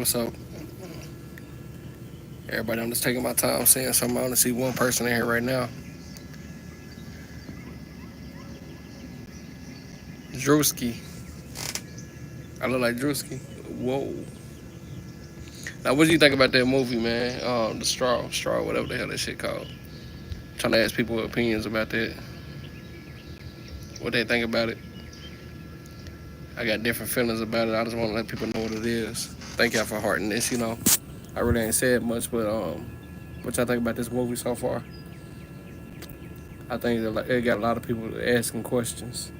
What's up? Everybody, I'm just taking my time saying something. I only see one person in here right now. Drewski. I look like Drewski. Whoa. Now, what do you think about that movie, man? The Straw, whatever the hell that shit called. Trying to ask people opinions about that. What they think about it. I got different feelings about it. I just want to let people know what it is. Thank y'all for hearting this. I really ain't said much, but what y'all think about this movie so far? I think that it got a lot of people asking questions.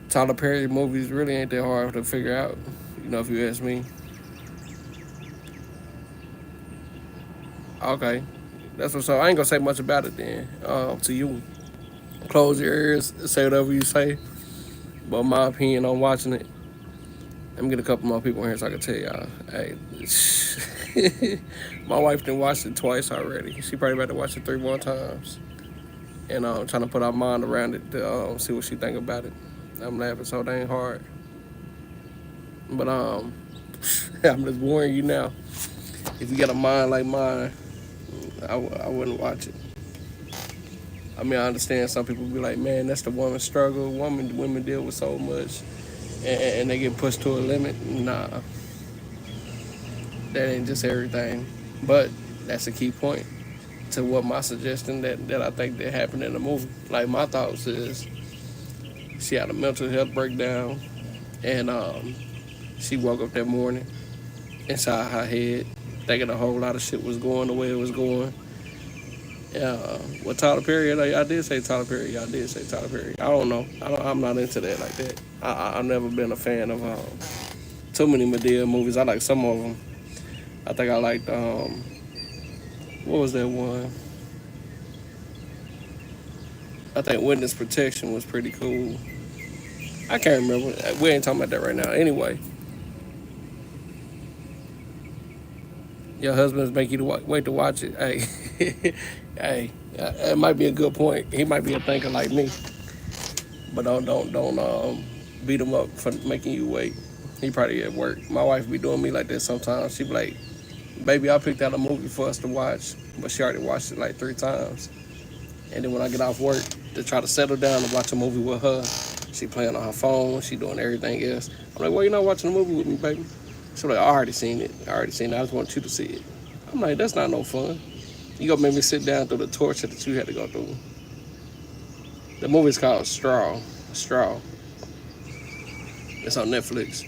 Tyler Perry movies really ain't that hard to figure out. If you ask me. Okay, that's what's up. I ain't gonna say much about it then. To you, close your ears, say whatever you say. But my opinion on watching it, let me get a couple more people in here so I can tell y'all. Hey, my wife done watched it twice already. She probably about to watch it 3 more times, and I'm trying to put our mind around it to see what she think about it. I'm laughing so dang hard, but I'm just warning you now. If you got a mind like mine, I wouldn't watch it. I mean, I understand some people be like, man, that's the woman's struggle. Women deal with so much, and they get pushed to a limit. Nah, that ain't just everything. But that's a key point to what my suggestion that I think that happened in the movie. Like my thoughts is, she had a mental health breakdown, and she woke up that morning inside her head, thinking a whole lot of shit was going the way it was going. With Tyler Perry, I did say Tyler Perry. I did say Tyler Perry. I don't know. I'm not into that like that. I've never been a fan of too many Madea movies. I like some of them. I think I liked what was that one? I think Witness Protection was pretty cool. I can't remember. We ain't talking about that right now. Anyway, your husbands make you to wait to watch it. Hey, hey, it might be a good point. He might be a thinker like me, but don't beat him up for making you wait. He probably at work. My wife be doing me like that sometimes. She be like, "Baby, I picked out a movie for us to watch, but she already watched it like 3 times." And then when I get off work to try to settle down and watch a movie with her, she playing on her phone. She doing everything else. I'm like, "Well, you not watching a movie with me, baby?" She's like, "I already seen it. I already seen it. I just want you to see it." I'm like, "That's not no fun. You gonna make me sit down through the torture that you had to go through." The movie's called Straw. Straw. It's on Netflix.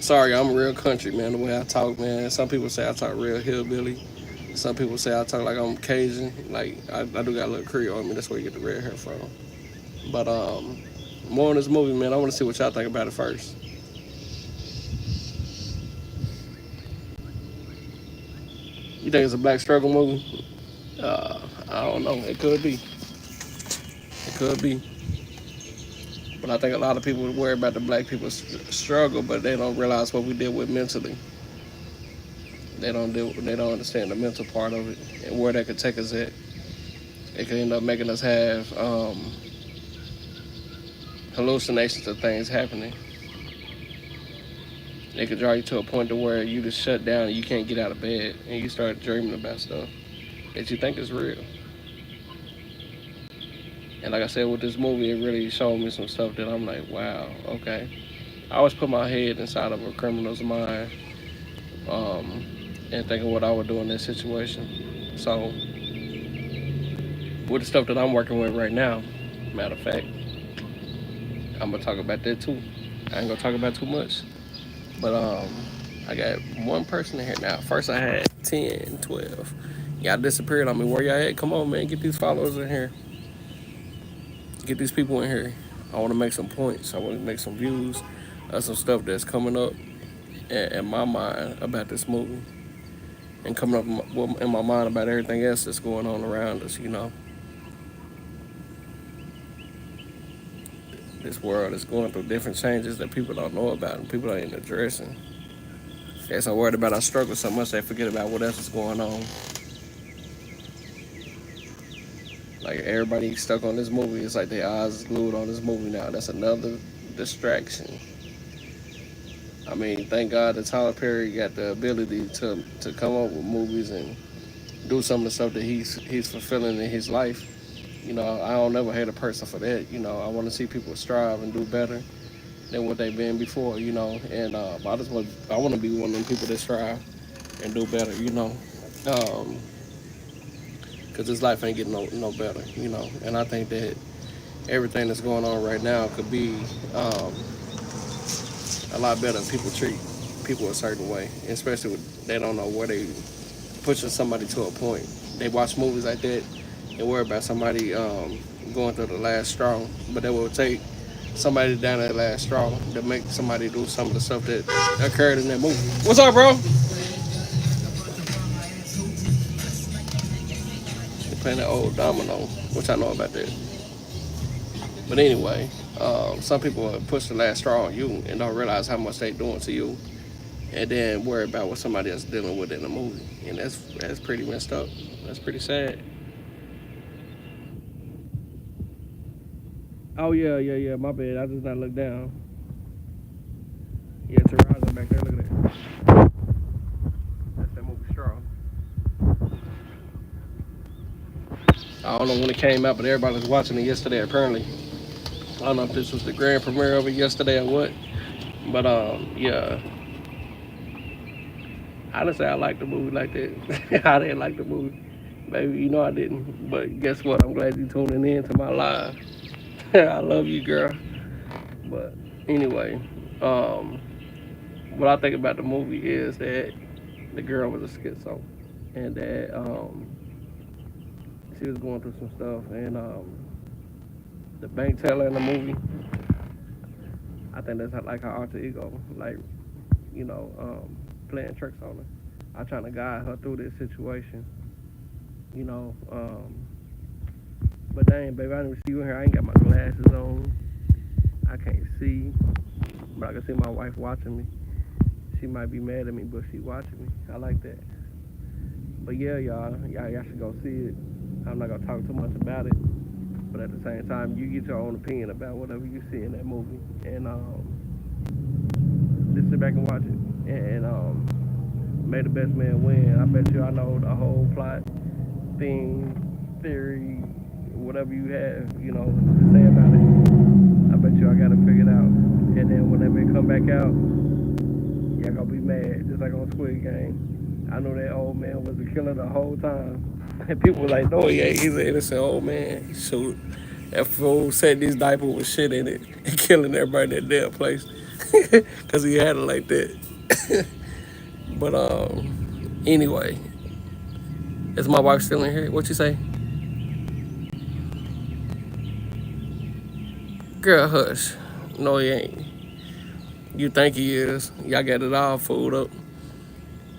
Sorry, I'm real country, man. The way I talk, man. Some people say I talk real hillbilly. Some people say I talk like I'm Cajun. Like I do got a little Creole on me. That's where you get the red hair from. But more on this movie, man. I want to see what y'all think about it first. You think it's a black struggle movie? I don't know. It could be. It could be. But I think a lot of people worry about the black people's struggle, but they don't realize what we deal with mentally. They don't understand the mental part of it and where that could take us at. It could end up making us have hallucinations of things happening. It could draw you to a point to where you just shut down and you can't get out of bed and you start dreaming about stuff that you think is real. And like I said, with this movie, it really showed me some stuff that I'm like, wow, okay. I always put my head inside of a criminal's mind, um, and think of what I would do in this situation. So, with the stuff that I'm working with right now, matter of fact, I'm gonna talk about that too. I ain't gonna talk about too much, but I got one person in here now. First, I had 10, 12. Y'all disappeared on me. Where y'all at? Come on, man, get these followers in here. Get these people in here. I want to make some points. I want to make some views of some stuff that's coming up in my mind about this movie and coming up in my mind about everything else that's going on around us. This world is going through different changes that people don't know about and people ain't addressing. They're so worried about our struggle so much they forget about what else is going on. Like everybody stuck on this movie. It's like their eyes is glued on this movie now. That's another distraction. I mean, thank God that Tyler Perry got the ability to come up with movies and do some of the stuff that he's fulfilling in his life. You know, I don't never hate a person for that. You know, I want to see people strive and do better than what they've been before. You know, and I want to be one of them people that strive and do better. You know, because this life ain't getting no better. You know, and I think that everything that's going on right now could be a lot better if people treat people a certain way, especially when they don't know where they pushing somebody to a point. They watch movies like that and worry about somebody going through the last straw, but they will take somebody down that last straw to make somebody do some of the stuff that occurred in that movie. What's up, bro? They're playing that old domino, which I know about that. But anyway, some people will push the last straw on you and don't realize how much they doing to you, and then worry about what somebody else dealing with in the movie, and that's pretty messed up. That's pretty sad. Oh yeah, yeah, yeah. My bad. I just not look down. Yeah, Taraza back there. Look at that. That's that movie Strong. I don't know when it came out, but everybody was watching it yesterday. Apparently, I don't know if this was the grand premiere of it yesterday or what. But yeah. Honestly, I like the movie like that. I didn't like the movie. Baby, you know I didn't. But guess what? I'm glad you tuning in to my live. I love you, girl. But anyway, um, what I think about the movie is that the girl was a schizo, and that she was going through some stuff, and the bank teller in the movie, I think that's like her alter ego, like playing tricks on her. I trying to guide her through this situation, you know. But dang, baby, I didn't see you in here. I ain't got my glasses on. I can't see, but I can see my wife watching me. She might be mad at me, but she watching me. I like that. But yeah, y'all should go see it. I'm not gonna talk too much about it, but at the same time, you get your own opinion about whatever you see in that movie, and just sit back and watch it, and may the best man win. I bet you I know the whole plot, theme, theory, whatever you have, to say about it. I bet you I got it figured out, and then whenever it come back out, y'all gonna be mad, just like on Squid Game. I know that old man was the killer the whole time. And people were like, no, he ain't. He's an innocent old man. Shoot. That fool said this diaper with shit in it and killing everybody in that damn place. Because he had it like that. But anyway, is my wife still in here? What you say? Girl, hush. No, he ain't. You think he is. Y'all got it all fooled up.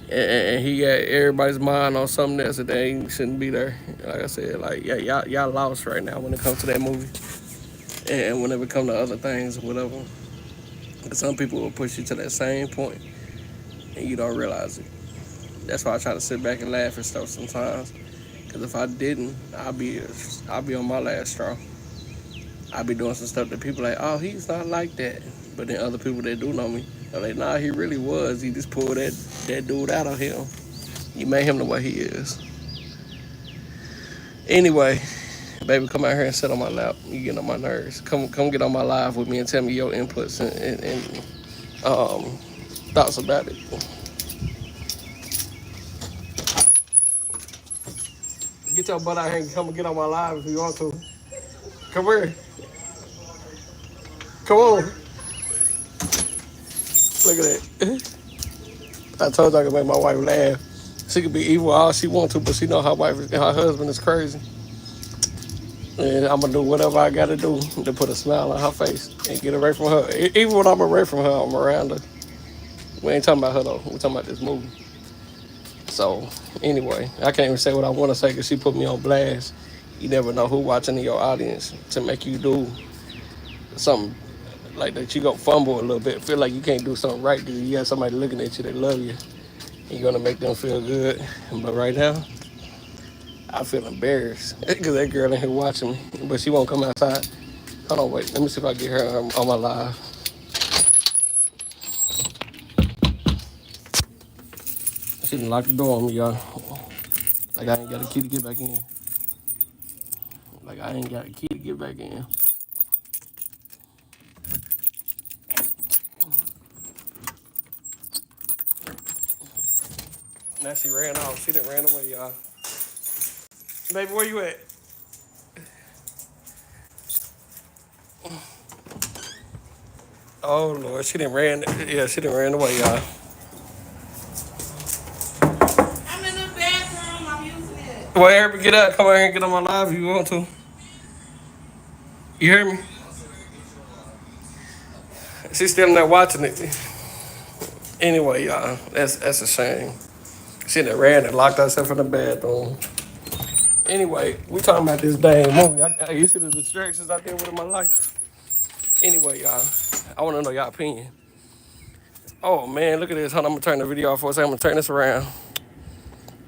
And he got everybody's mind on something else that they shouldn't be there. Like I said, like yeah, y'all lost right now when it comes to that movie, and whenever it comes to other things, whatever. Some people will push you to that same point, and you don't realize it. That's why I try to sit back and laugh and stuff sometimes. Cause if I didn't, I'd be on my last straw. I'd be doing some stuff that people like, oh, he's not like that. But then other people that do know me, they're like, nah, he really was. He just pulled that dude out of him. You made him the way he is. Anyway, baby, come out here and sit on my lap. You getting on my nerves. Come get on my live with me and tell me your inputs and thoughts about it. Get your butt out here and come and get on my live if you want to. Come here. Come on. Look at that. I told you I could make my wife laugh. She could be evil all she wants to, but she know her husband is crazy. And I'm gonna do whatever I gotta do to put a smile on her face and get away from her. Even when I'm away from her, I'm around her. We ain't talking about her though. We're talking about this movie. So anyway, I can't even say what I want to say because she put me on blast. You never know who watching in your audience to make you do something like that. You go fumble a little bit, feel like you can't do something right because you got somebody looking at you that love you. You're gonna make them feel good. But right now, I feel embarrassed because that girl in here watching me, but she won't come outside. Hold on, wait. Let me see if I get her on my live. She done locked the door on me, y'all. Like I ain't got a key to get back in. Like I ain't got a key to get back in. Now she ran off. She done ran away, y'all. Baby, where you at? Oh Lord, she done ran. Yeah, she done ran away, y'all. I'm in the bathroom. I'm using it. Well, Eric, get out. Come out here and get on my live if you want to. You hear me? She's still in there watching it. Anyway, y'all, that's a shame. She done ran and locked herself in the bathroom. Anyway, we talking about this dang movie. You see the distractions I deal with in my life. Anyway, y'all, I want to know y'all opinion. Oh man, look at this. Hold on, I'm gonna turn the video off for a second. I'm gonna turn this around.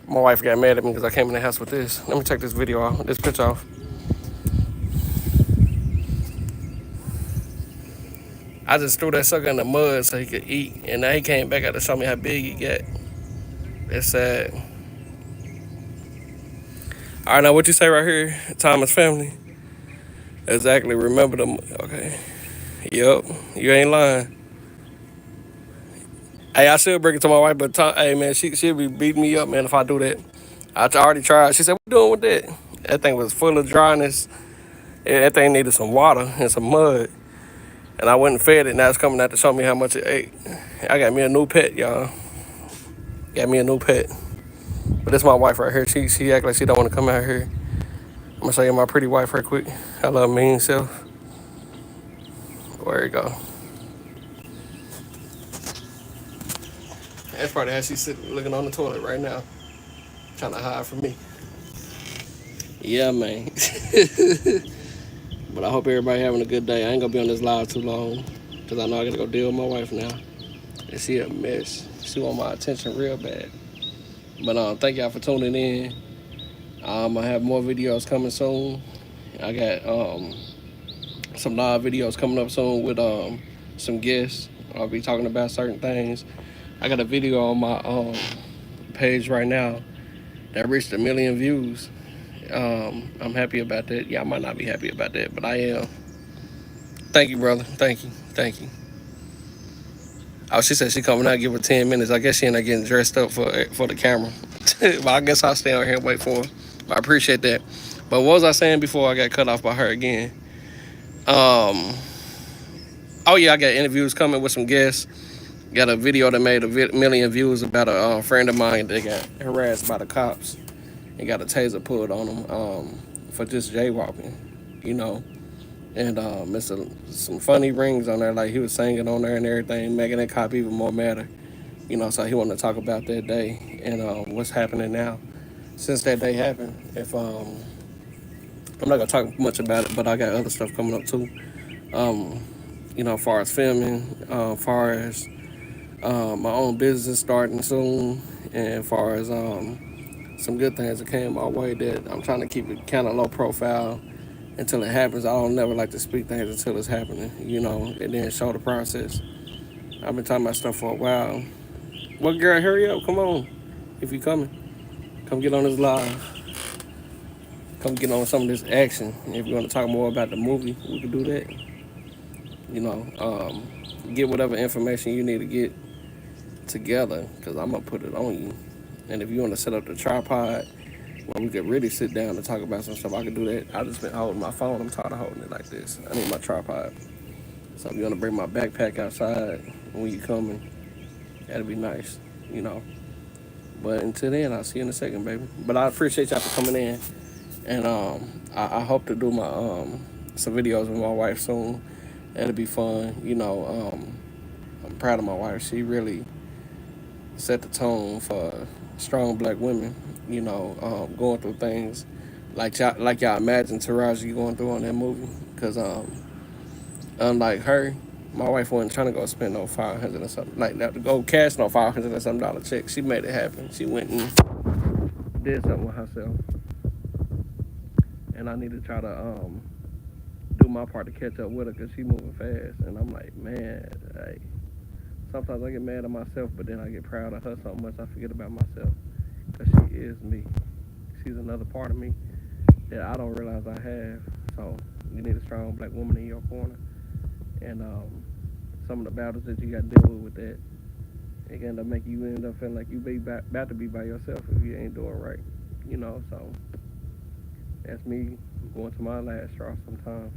My wife got mad at me because I came in the house with this. Let me take this video off, this picture off. I just threw that sucker in the mud so he could eat, and now he came back out to show me how big he got. That's sad. All right, now what you say right here, Thomas family? Exactly. Remember them. Okay. Yep. You ain't lying. Hey, I should bring it to my wife, but hey man, she'll be beating me up, man, if I do that. I already tried. She said, "What you doing with that?" That thing was full of dryness. That thing needed some water and some mud. And I went and fed it. Now it's coming out to show me how much it ate. I got me a new pet, y'all. Got me a new pet. But this my wife right here. She act like she don't want to come out here. I'm gonna show you my pretty wife right quick. I love mean self. Where it go? That's probably how she's sitting looking on the toilet right now. Trying to hide from me. Yeah, man. But I hope everybody having a good day. I ain't gonna be on this live too long. Cause I know I gotta go deal with my wife now. And she a mess. She want my attention real bad. But thank y'all for tuning in. I have more videos coming soon. I got some live videos coming up soon with some guests. I'll be talking about certain things. I got a video on my page right now that reached 1 million views. I'm happy about that. Y'all might not be happy about that, but I am. Thank you, brother. Thank you. Thank you. Oh, she said she coming out, give her 10 minutes. I guess she ain't getting dressed up for the camera. But I guess I'll stay out here and wait for her. I appreciate that. But what was I saying before I got cut off by her again? Oh yeah, I got interviews coming with some guests. Got a video that made 1 million views about a friend of mine that got harassed by the cops and got a taser pulled on him for just jaywalking, you know. And it's some funny rings on there, like he was singing on there and everything, making that cop even more madder. You know, so he wanted to talk about that day and what's happening now since that day happened. If I'm not gonna talk much about it, but I got other stuff coming up too. You know, as far as filming, far as my own business starting soon, and as far as some good things that came my way that I'm trying to keep it kind of low profile until it happens. I don't never like to speak things until it's happening, you know, and then show the process. I've been talking about stuff for a while. Well, girl, hurry up, come on. If you coming, come get on this live. Come get on some of this action. If you want to talk more about the movie, we can do that. You know, get whatever information you need to get together, because I'm going to put it on you. And if you want to set up the tripod where we could really sit down and talk about some stuff, I could do that. I just been holding my phone. I'm tired of holding it like this. I need my tripod. So if you want to bring my backpack outside when you coming, that'd be nice, you know. But until then, I'll see you in a second, baby. But I appreciate y'all for coming in. And I hope to do my some videos with my wife soon. That'll be fun. You know, I'm proud of my wife. She really set the tone for strong black women. You know, going through things like y'all imagine Taraji going through on that movie. Cause unlike her, my wife wasn't trying to go spend no 500 or something like that to go cash no 500 or something dollar check. She made it happen. She went and did something with herself, and I need to try to do my part to catch up with her because she moving fast. And I'm like, man, like, sometimes I get mad at myself, but then I get proud of her so much I forget about myself. Because she is me. She's another part of me that I don't realize I have. So you need a strong black woman in your corner. And some of the battles that you got to deal with that, it can end up making you end up feeling like you be about to be by yourself if you ain't doing right. So that's me going to my last straw sometimes.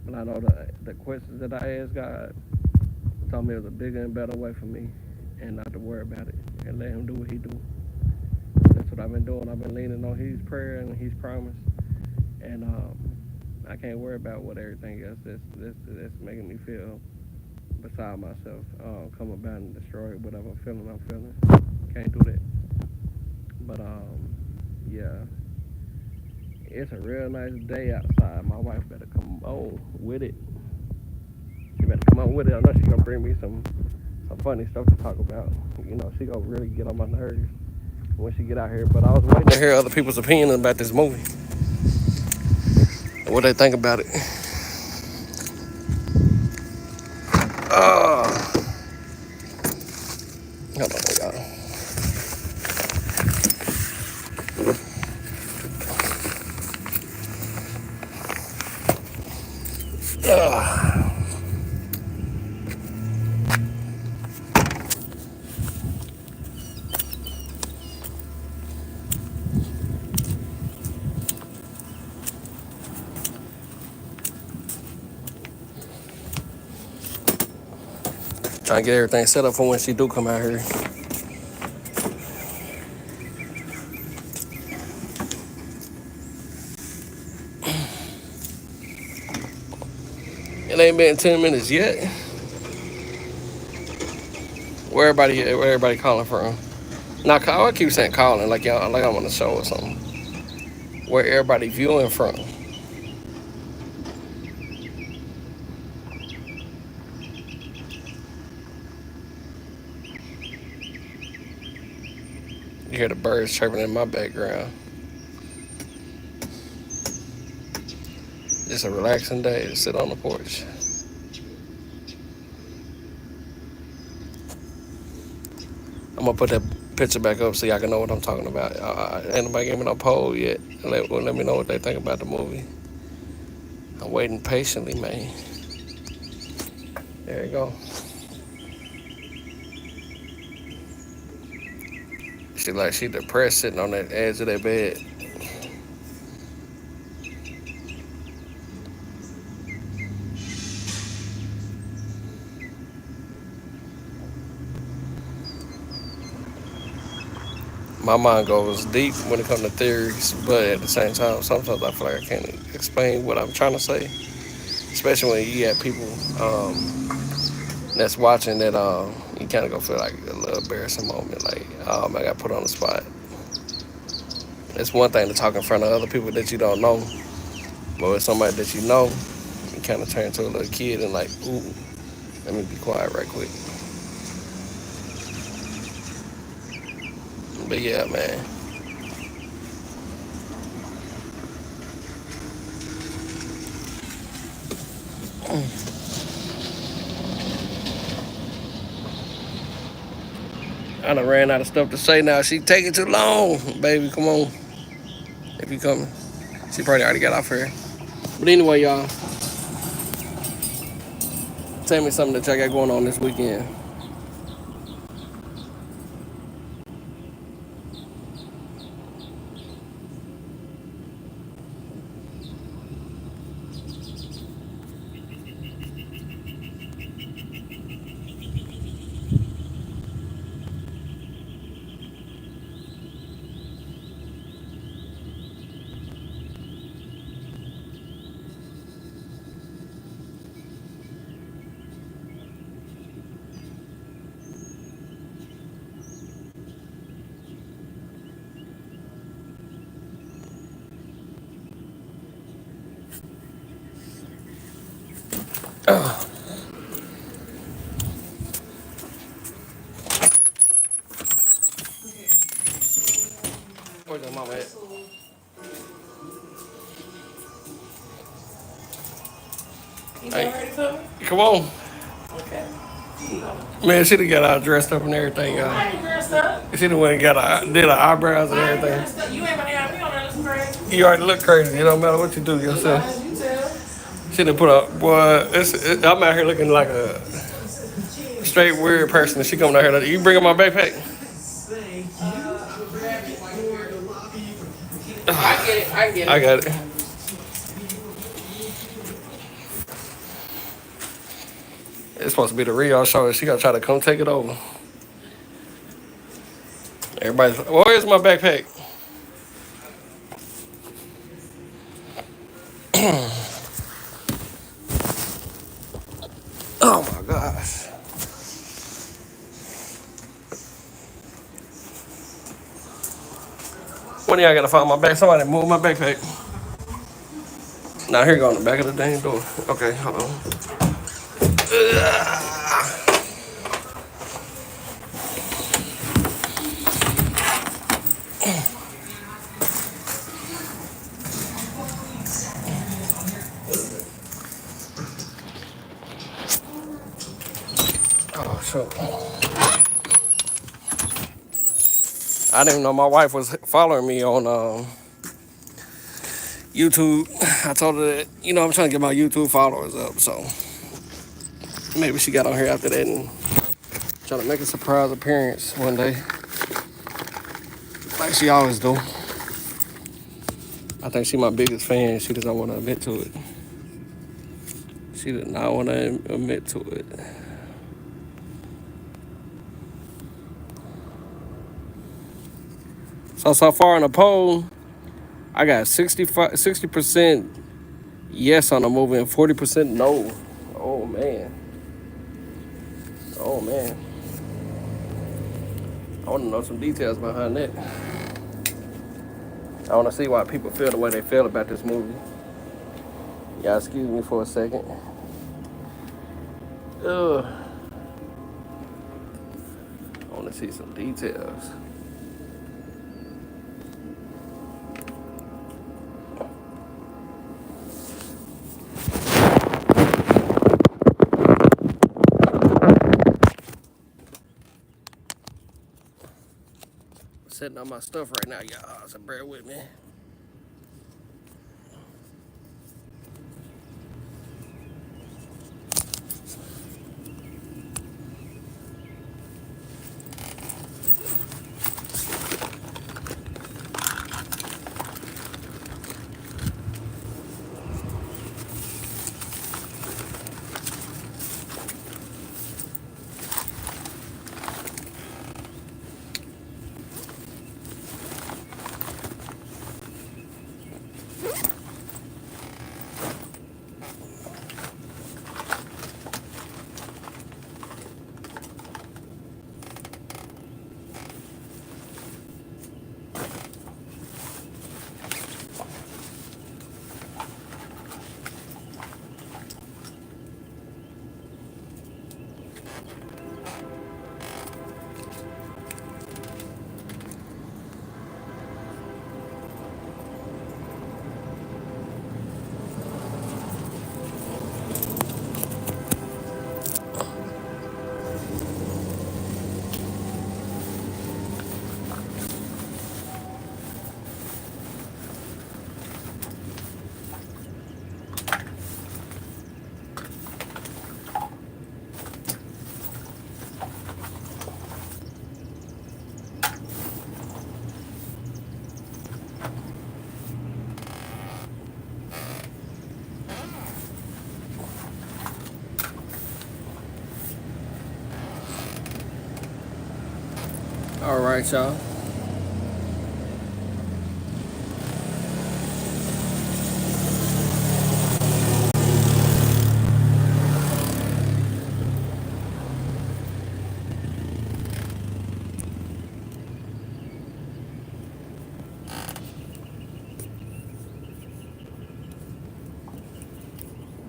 But I know the questions that I asked God told me it was a bigger and better way for me, and not to worry about it and let Him do what He do. That's what I've been doing. I've been leaning on His prayer and His promise, and I can't worry about what everything else that's making me feel beside myself. Come about and destroy whatever I'm feeling. Can't do that. But yeah, it's a real nice day outside. My wife better come on with it. She better come on with it. I know she's gonna bring me some funny stuff to talk about. She gonna really get on my nerves when she get out here. But I was waiting to hear other people's opinion about this movie and what they think about it. Hold on, y'all. Trying to get everything set up for when she do come out here. It ain't been 10 minutes yet. Where everybody calling from? Now, I keep saying calling like y'all, like I'm on the show or something. Where everybody viewing from? You hear the birds chirping in my background. Just a relaxing day to sit on the porch. I'm gonna put that picture back up so y'all can know what I'm talking about. Ain't nobody gave me no poll yet. Let me know what they think about the movie. I'm waiting patiently, man. There you go. She depressed sitting on that edge of that bed. My mind goes deep when it comes to theories, but at the same time, sometimes I feel like I can't explain what I'm trying to say. Especially when you have people that's watching that you kind of go feel like a little embarrassing moment, like I got put on the spot. It's one thing to talk in front of other people that you don't know, but with somebody that you know, you kind of turn into a little kid and like, ooh, let me be quiet right quick. But yeah, man. I done ran out of stuff to say now. She taking too long, baby. Come on, if you coming. She probably already got off here. But anyway, y'all, tell me something that y'all got going on this weekend. Where's your mama at? You Hey, got ready for me? come on. Okay. Man, she done got all dressed up and everything, y'all. I ain't dressed up. She done went and did her eyebrows and I ain't everything. dressed up. You ain't gonna have me on that looking crazy. You already look crazy. It don't matter what you do yourself. You tell. She done put up, boy, I'm out here looking like a straight weird person. And she coming out here like, you bringing my backpack? I get it. I get I it. got it. It's supposed to be the real show. She gotta try to come take it over. Everybody's like, where's my backpack? Oh my gosh. When y'all gotta find my bag? Somebody move my backpack. Now here you go on the back of the dang door. Okay, hold on. Oh, shoot. I didn't even know my wife was following me on YouTube. I told her that, I'm trying to get my YouTube followers up, so maybe she got on here after that and trying to make a surprise appearance one day, like she always do. I think she my biggest fan. She doesn't want to admit to it. She did not want to admit to it. So far in the poll, I got 60% yes on the movie and 40% no. Oh man. Oh man. I want to know some details behind that. I want to see why people feel the way they feel about this movie. Y'all excuse me for a second. Ugh. I want to see some details. I'm setting up my stuff right now, y'all, so bear with me. All right, y'all.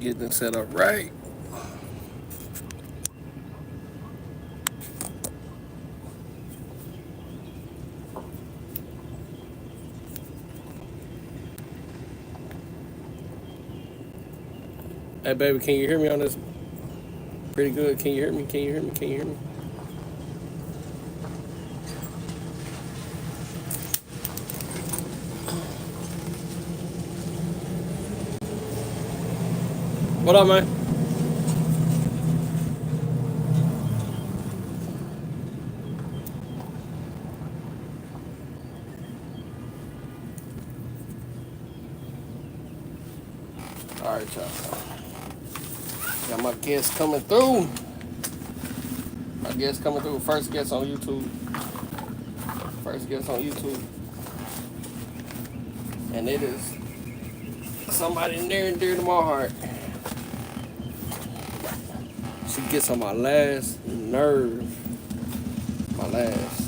Getting it set up right. Hey, baby, can you hear me on this? Pretty good. Can you hear me? Can you hear me? Can you hear me? What up, man? All right, y'all. Got my guests coming through. My guests coming through. First guest on YouTube. First guest on YouTube. And it is somebody near and dear to my heart. She gets on my last nerve. My last.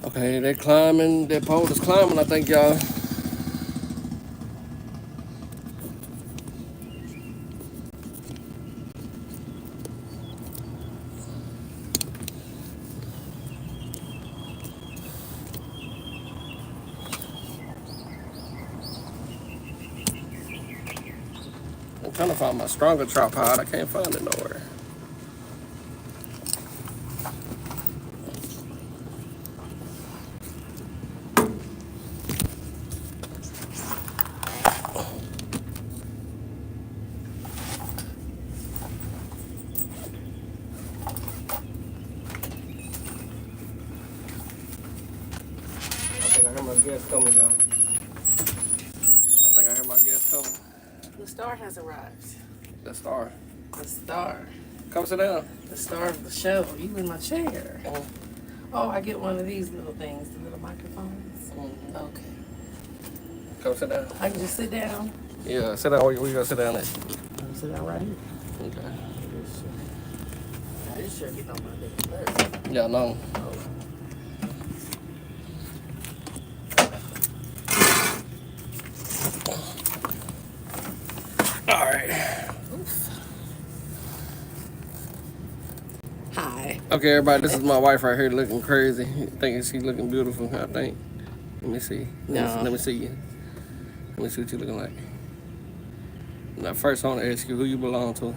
Okay, they're climbing. That pole is climbing, I think, y'all. I'm trying to find my stronger tripod. I can't find it nowhere. I think I hear my guest coming now. I think I hear my guest coming. The star has arrived. The star. The star. Come sit down. The star of the show. You in my chair. Oh. Oh, I get one of these little things, the little microphones. Mhm. Okay. Come sit down. I can just sit down. Yeah, sit down. Where you gonna sit down at? I'm sit down right here. Okay. This shirt get on my bed. Yeah, no. Oh. All right. Oof. Hi. Okay, everybody, this is my wife right here looking crazy. Thinking she's looking beautiful, I think. Let me see. Let me see you. Let me see what you looking like. Now, first I want to ask you who you belong to,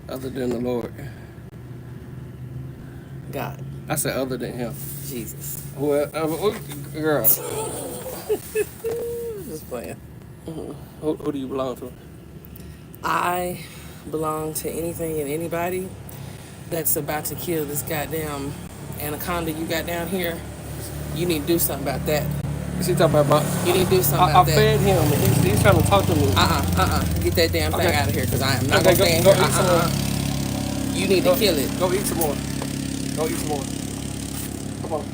other than the Lord. God. I said other than him. Jesus. Well, girl. Just playing. Who do you belong to? I belong to anything and anybody that's about to kill this goddamn anaconda you got down here. You need to do something about that. She talking about You need to do something about I that. fed him. He's trying to talk to me. Get that damn thing Okay. out of here, because I am not Okay, going to stand go here. eat some more. You need to kill it. Go eat some more. Go eat some more. Come on.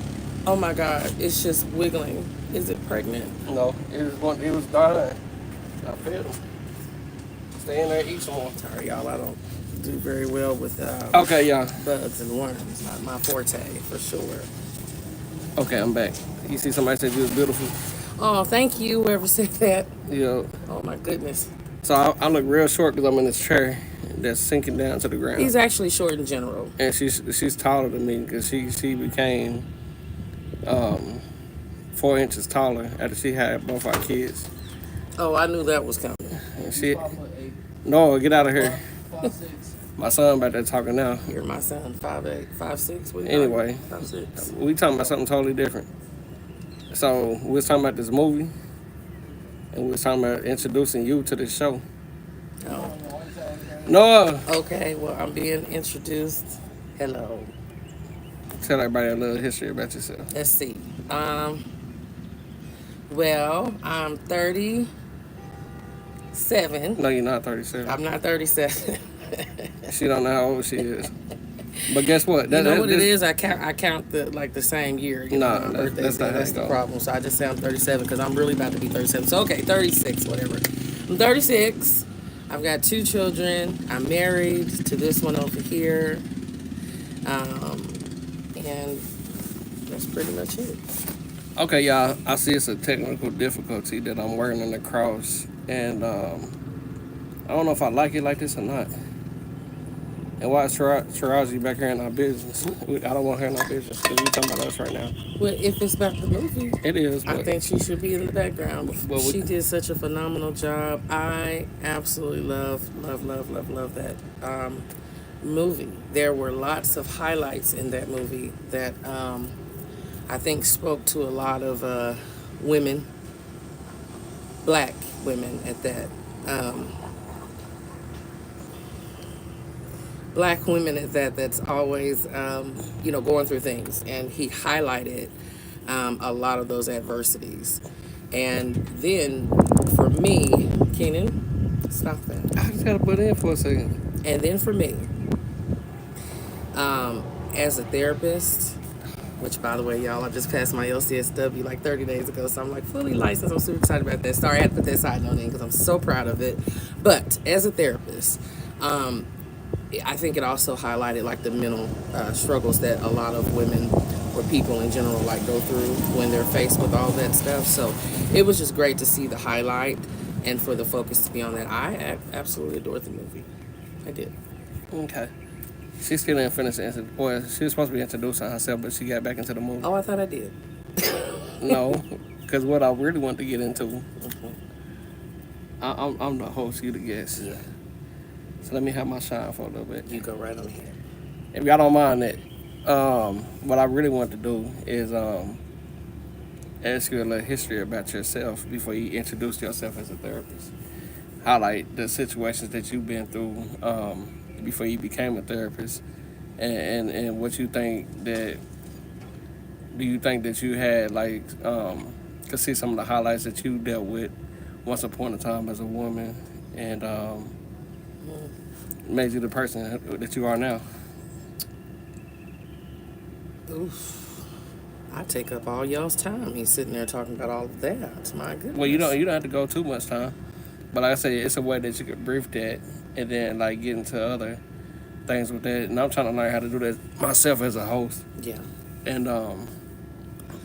Oh my God, it's just wiggling. Is it pregnant? No, it was dying. I fed him. Stay in there and eat some more. Sorry, y'all, I don't do very well with Okay, y'all. bugs and worms. Not my forte, for sure. Okay, I'm back. You see somebody said you was beautiful? Oh, thank you, whoever said that. Yeah. Oh my goodness. So I look real short because I'm in this chair that's sinking down to the ground. He's actually short in general. And she's taller than me because she became 4 inches taller after she had both our kids. Oh, I knew that was coming. And no, get out of here. My son about there talking now. You're my son, 5'8", 5'6". What Anyway, 5'6". we talking about something totally different. So we was talking about this movie, and we was talking about introducing you to this show. Oh. Noah, Okay, well, I'm being introduced. Hello. tell everybody a little history about yourself. Let's see. Well, I'm 37. No, you're not 37. I'm not 37. She don't know how old she is. But guess what? You know what it is? I count the same year. You know, my birthday. that's not how That's it the goes. problem. So I just say I'm 37 because I'm really about to be 37. So okay, 36, whatever. I'm 36. I've got 2 children. I'm married to this one over here. And That's pretty much it. Okay, y'all. I see it's a technical difficulty that I'm working across, and I don't know if I like it like this or not. And why is Taraji back here in our business? I don't want her in our business because we talking about us right now. Well, if it's about the movie, It is, I think she should be in the background. but we, She did such a phenomenal job. I absolutely love that movie. There were lots of highlights in that movie that I think spoke to a lot of women, black women at that. Um, Black women at that, that's always going through things, and he highlighted a lot of those adversities. And then for me, Kenan, stop that. I just gotta put in for a second. And then for me, as a therapist, which by the way, y'all, I just passed my LCSW like 30 days ago, so I'm like fully licensed. I'm super excited about that. Sorry, I had to put that side note in because I'm so proud of it. But as a therapist, I think it also highlighted like the mental struggles that a lot of women or people in general like go through when they're faced with all that stuff. So it was just great to see the highlight and for the focus to be on that. I absolutely adored the movie. I did. Okay. She still didn't finish it. Well, she was supposed to be introducing herself, but she got back into the movie. Oh, I thought I did. No, because what I really want to get into, I'm the host, you the guest. Yeah, So let me have my shine for a little bit. you go right on here. If y'all don't mind that, what I really want to do is ask you a little history about yourself before you introduce yourself as a therapist. Highlight the situations that you've been through before you became a therapist, and what you think that do you think that you had like to see some of the highlights that you dealt with once upon a time as a woman, and made you the person that you are now. Oof. I take up all y'all's time. He's sitting there talking about all of that. My goodness. Well, you don't have to go too much time, but like I say, it's a way that you could brief that and then like get into other things with that. And I'm trying to learn how to do that myself as a host, Yeah. and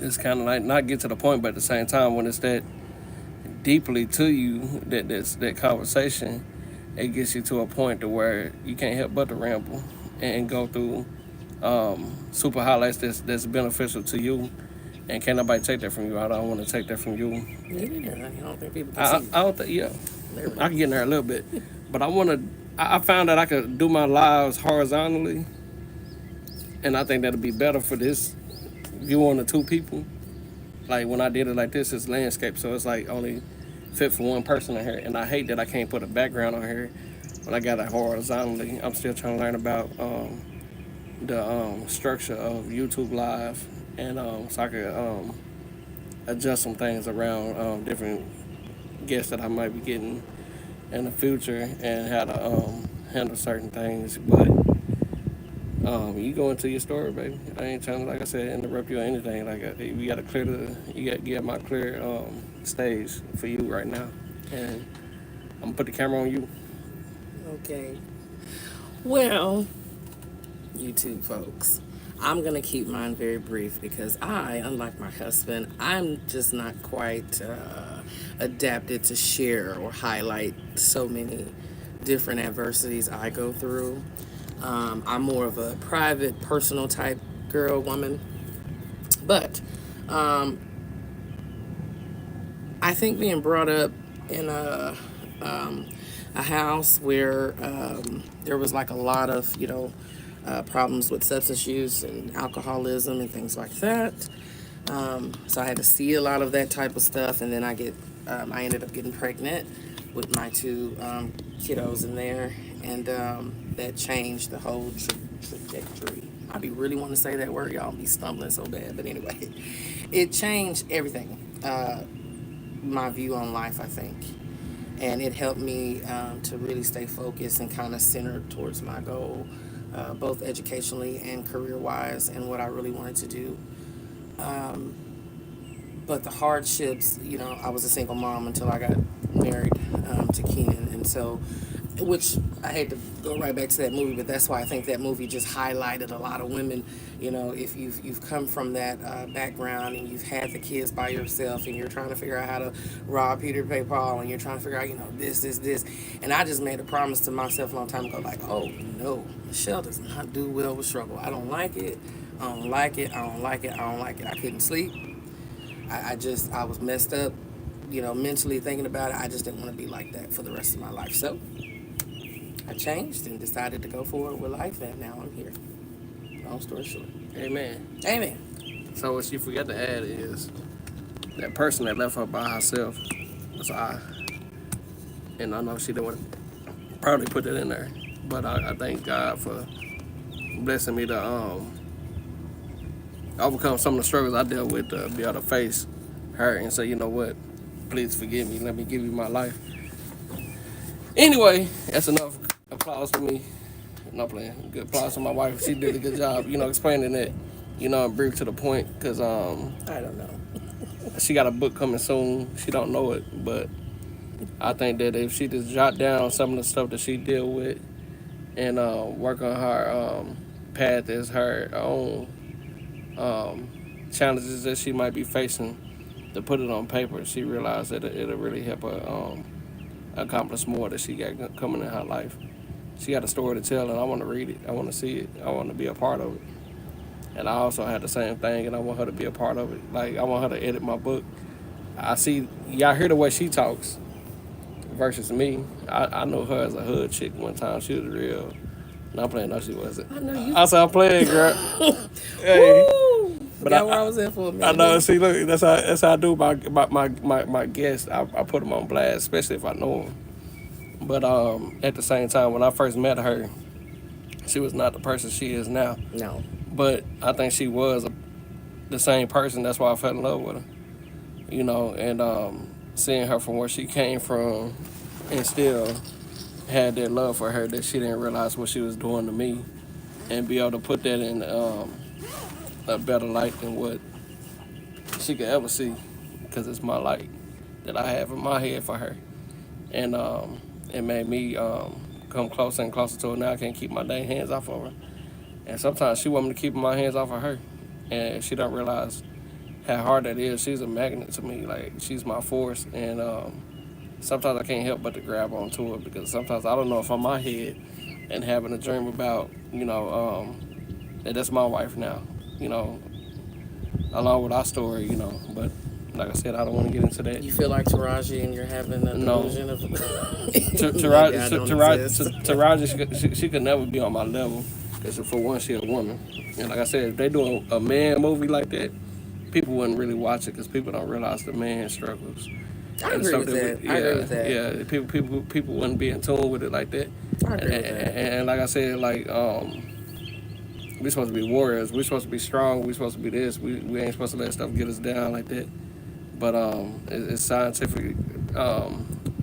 it's kind of like not get to the point, but at the same time when it's that deeply to you that conversation, it gets you to a point to where you can't help but to ramble and go through super highlights that's beneficial to you, and can't nobody take that from you. I don't want to take that from you. Yeah, I don't think people can see. I don't think, yeah, There we I can get in there a little bit, but I want to. I found that I could do my lives horizontally, and I think that'll be better for this view on the two people. Like when I did it like this, it's landscape, so it's like only fit for one person in here, and I hate that I can't put a background on here when I got it horizontally. I'm still trying to learn about the structure of YouTube Live, and so I could adjust some things around different guests that I might be getting in the future, and how to handle certain things. But you go into your story, baby. I ain't trying to, like I said, interrupt you or anything. Like you got to you got to get my clear stage for you right now, and I'm gonna put the camera on you. Okay. Well, YouTube folks, I'm going to keep mine very brief because unlike my husband, I'm just not quite adapted to share or highlight so many different adversities I go through. I'm more of a private, personal type girl, woman. But I think being brought up in a house where there was like a lot of, problems with substance use and alcoholism and things like that. So I had to see a lot of that type of stuff, and then I ended up getting pregnant with my two kiddos in there, and that changed the whole trajectory. I be really want to say that word, y'all. Be stumbling so bad, but anyway, it changed everything. My view on life, I think, and it helped me to really stay focused and kind of centered towards my goal, both educationally and career-wise, and what I really wanted to do. But the hardships, I was a single mom until I got married to Keenan, and so which I hate to go right back to that movie, but that's why I think that movie just highlighted a lot of women. You know, if you've come from that background and you've had the kids by yourself and you're trying to figure out how to rob Peter to pay Paul and you're trying to figure out, you know, this, and I just made a promise to myself a long time ago, like, oh no, Michelle does not do well with struggle. I don't like it. I don't like it. I don't like it. I don't like it. I couldn't sleep. I was messed up, you know, mentally thinking about it. I just didn't want to be like that for the rest of my life. So I changed and decided to go forward with life, and now I'm here. Long story short. Amen. Amen. So what she forgot to add is that person that left her by herself was I. And I know she didn't probably put that in there. But I thank God for blessing me to overcome some of the struggles I dealt with to be able to face her and say, you know what, please forgive me. Let me give you my life. Anyway, that's enough applause for me. No playing. Good applause to my wife. She did a good job, you know, explaining it, you know, and brief to the point. Because I don't know. she got a book coming soon. She don't know it, but I think that if she just jot down some of the stuff that she deal with and work on her path as her own challenges that she might be facing, to put it on paper, she realized that it'll really help her accomplish more that she got coming in her life. She got a story to tell, and I want to read it. I want to see it. I want to be a part of it. And I also had the same thing, and I want her to be a part of it. Like, I want her to edit my book. I see, y'all hear the way she talks versus me. I know her as a hood chick one time. She was real. No, I'm playing. No, she wasn't. I know you. I said, I'm playing, girl. Hey. Woo! But Got where I was at for a minute. I know. See, look, that's how I do my guests. I put them on blast, especially if I know them. But at the same time, when I first met her, she was not the person she is now. No. But I think she was the same person. That's why I fell in love with her. You know, and seeing her from where she came from, and still had that love for her that she didn't realize what she was doing to me, and be able to put that in a better light than what she could ever see, because it's my light that I have in my head for her, and it made me come closer and closer to her. Now I can't keep my dang hands off of her, and sometimes she want me to keep my hands off of her, and she don't realize how hard that is. She's a magnet to me, like she's my force, and sometimes I can't help but to grab onto it, because sometimes I don't know if I'm my head and having a dream about, you know, that that's my wife now, you know, along with our story, you know. But like I said, I don't want to get into that. You feel like Taraji and you're having a delusion of Taraji, she could never be on my level, because for one, she a woman. And like I said, if they do a man movie like that, people wouldn't really watch it, because people don't realize the man struggles. I agree with that. I agree with that. Yeah, people wouldn't be in tune with it like that. I agree with that. And like I said, like we're supposed to be warriors. We're supposed to be strong. We're supposed to be this. We ain't supposed to let stuff get us down like that. But it's scientific.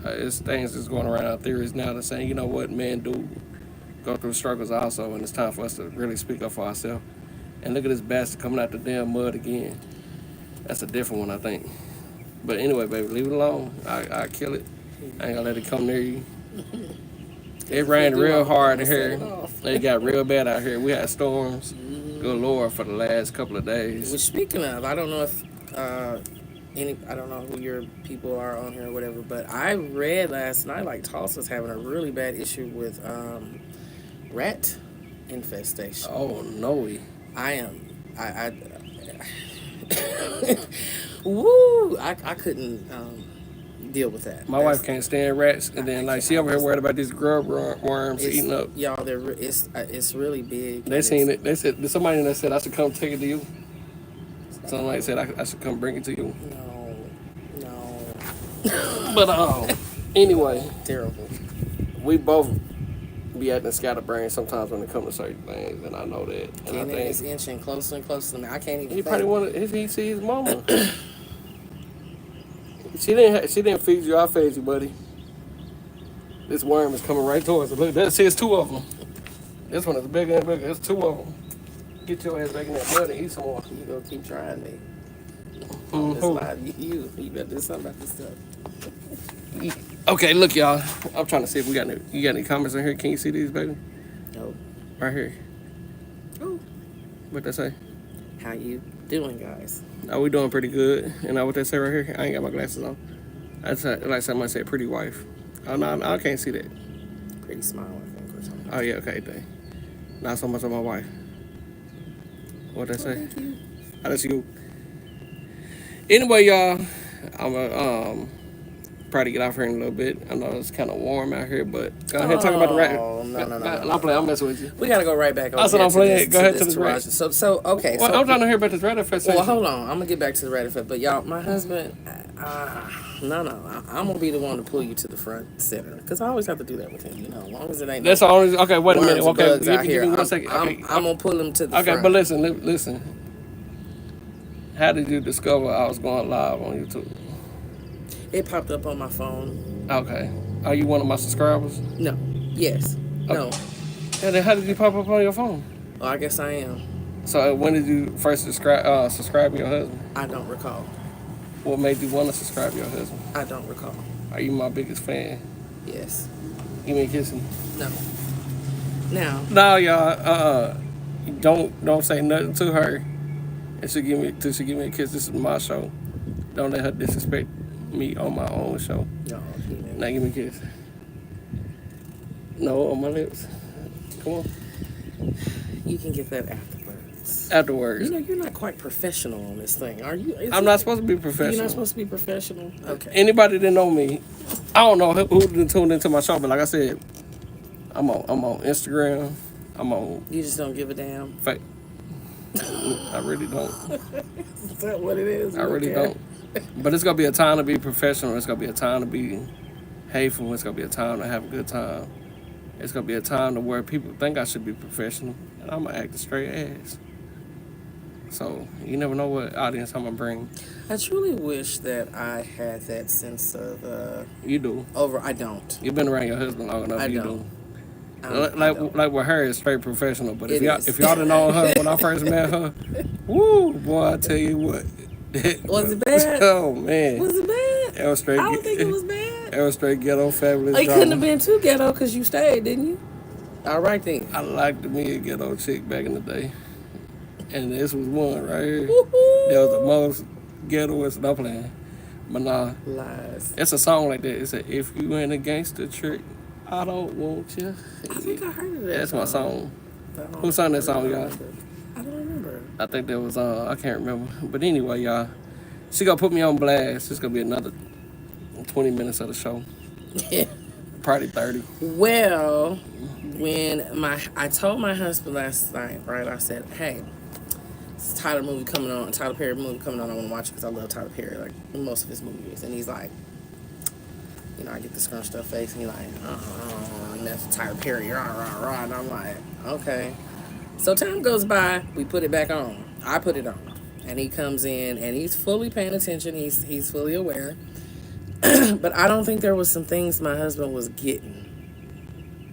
It's things that's going around our theories now that's saying, you know what, men do go through struggles also, and it's time for us to really speak up for ourselves. And look at this bastard coming out the damn mud again. That's a different one, I think. But anyway, baby, leave it alone. I kill it. I ain't gonna let it come near you. It rained real hard in here. It got real bad out here. We had storms. Good Lord, for the last couple of days. Which, speaking of, I don't know if I don't know who your people are on here or whatever, but I read last night like Tulsa's having a really bad issue with rat infestation. Oh no, I am. Woo! I couldn't deal with that. My wife can't stand rats, and then like she over here worried about these grub worms eating up. Y'all, it's really big. They seen it. They said somebody that said I should come take it to you. Somebody said I should come bring it to you. No. But anyway, Terrible. we both be acting scatterbrained sometimes when it comes to certain things, and I know that. And Kenan is inching closer and closer to me. I can't even. He probably wanted. He see his mama. She didn't feed you. I fed you, buddy. This worm is coming right towards us. Look, there's two of them. This one is bigger and bigger. There's two of them. Get your ass back in that mud and eat some more. You gonna keep trying me. Mm-hmm. You better do something about this stuff. Okay, look, y'all. I'm trying to see if we got any. You got any comments in here? Can you see these, baby? Oh, Right here. oh. What they say? How you doing, guys? Are we doing pretty good? You know what they say right here? I ain't got my glasses on. That's like somebody said, pretty wife. Oh, no, I can't see that. Pretty smile, I think, or something. Oh, yeah, okay, dang. Not so much on my wife. What they Oh, say? thank you. Oh, that's you. Anyway, y'all, I'm try to get off here in a little bit. I know it's kind of warm out here, but go ahead and talk about the rat. Oh, no. I'm messing with you. We gotta go right back over That's what I'm playing. Go ahead to this the rat. So okay. Well, So I'm trying to hear about this rat fest. well, hold on. I'm gonna get back to the rat effect. But y'all, my husband, I'm gonna be the one to pull you to the front center because I always have to do that with him. You know, as long as it ain't. That's the only. Okay, wait a minute. worms and Okay, bugs out give here. me 1 second. Okay, I'm gonna pull him to the okay, front. but listen. How did you discover I was going live on YouTube? It popped up on my phone. Okay, are you one of my subscribers? No. Yes. No. And then how did you pop up on your phone? Well, I guess I am. So when did you first subscribe to your husband? I don't recall. What made you want to subscribe to your husband? I don't recall. Are you my biggest fan? Yes. Give me a kiss. No. Now. No, y'all. Don't say nothing to her. And she give me a kiss. This is my show. Don't let her disrespect me on my own show. No. Now give me a kiss. No, on my lips. Come on. You can get that afterwards. Afterwards. You know, you're not quite professional on this thing, are you? I'm not supposed to be professional. You're not supposed to be professional? Okay. Anybody that know me, I don't know who didn't tune into my show, but like I said, I'm on Instagram. I'm on. You just don't give a damn? I really don't. Is that what it is? I really don't. But it's gonna be a time to be professional. It's gonna be a time to be hateful. It's gonna be a time to have a good time. It's gonna be a time to where people think I should be professional, and I'm gonna act a straight ass. So you never know what audience I'm gonna bring. I truly wish that I had that sense of You do. I don't. You've been around your husband long enough. I You don't. do. I don't. Like with her, it's straight professional. But if y'all is. done known her when I first met her, woo, boy, I tell you what. Was it bad? Oh man. Was it bad? It was straight. I don't think it was bad. It was straight ghetto fabulous. It drama. couldn't have been too ghetto because you stayed, didn't you? All right then. I liked me a ghetto chick back in the day, and this was one right here. Woo-hoo. That was the most ghettoest. No playing, but nah. Lies. It's a song like that. It said, "If you in a gangster trick, I don't want you." I think I heard of that. That's my song. But Who sang that song, y'all? I don't remember. I think that was I can't remember. But anyway, y'all, she gonna put me on blast. It's gonna be another 20 minutes of the show. Yeah. Probably 30. Well, when I told my husband last night, right? I said, "Hey, it's a Tyler movie coming on. Tyler Perry movie coming on. I want to watch it because I love Tyler Perry, like most of his movies." And he's like, you know, I get the scrunched up face, and he's like, and that's Tyler Perry, rah rah rah. And I'm like, okay. So time goes by, we put it back on. I put it on, and he comes in, and he's fully paying attention. He's fully aware. But I don't think there was some things my husband was getting.